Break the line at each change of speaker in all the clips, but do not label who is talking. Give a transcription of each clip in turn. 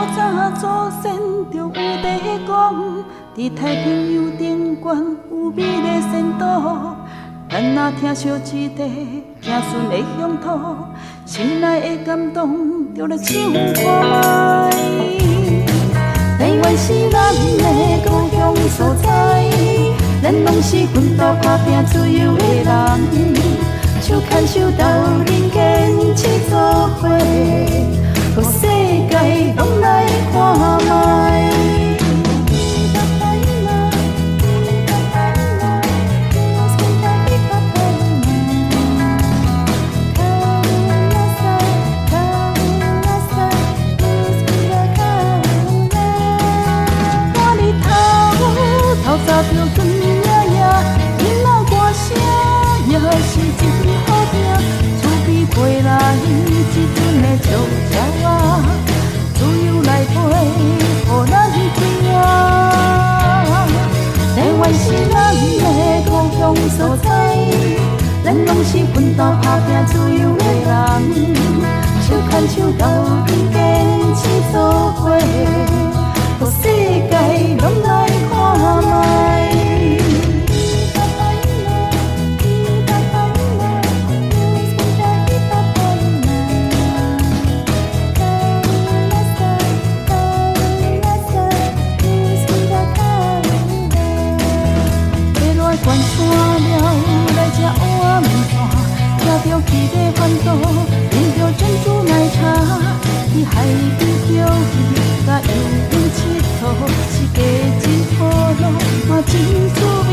早祖先就有在讲，伫太平洋顶悬有美丽仙岛。咱若听惜一块行顺的乡土，心内的感动就来唱看卖。台湾是咱的故乡所在，咱拢是奋斗打拼自由的人，手牵手到人间去作伙，予世界拢来看卖。早就转夜夜，囡仔歌声也是一份好听。厝边飞来一阵的笑声啊，自由来陪，予咱快活。台湾是咱的故乡所在，咱拢是奋斗打拼自由的人，手牵手到人间去作伙，予世界拢来看卖。关山了来吃蚵仔面线，吃着起个番薯，饮着珍珠奶茶，去海边钓鱼，甲游泳佚佗，是家真好乐，嘛真趣味。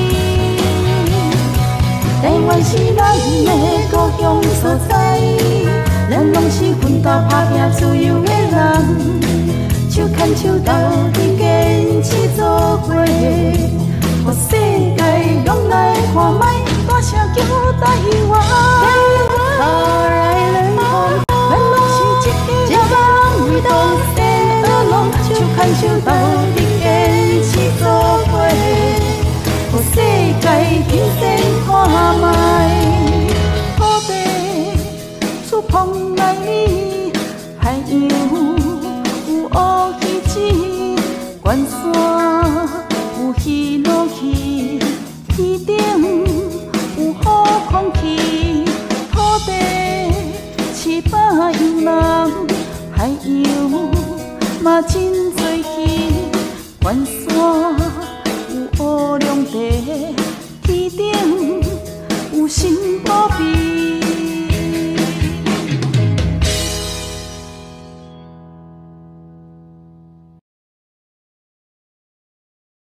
台湾是咱的故乡所在，咱拢是奋斗打拼自由的人，手牵手到人间去作伙。予世界拢来看卖，大声叫台湾。咱拢是一家人，为东西两路，手牵手到人间去作伙，予世界天天看卖。土地触碰来你，海洋有乌鱼子，关山有鱼落去，天顶有好空气，土地饲饱洋人，海洋嘛真多鱼，关山有乌龙茶，天顶有新宝贝。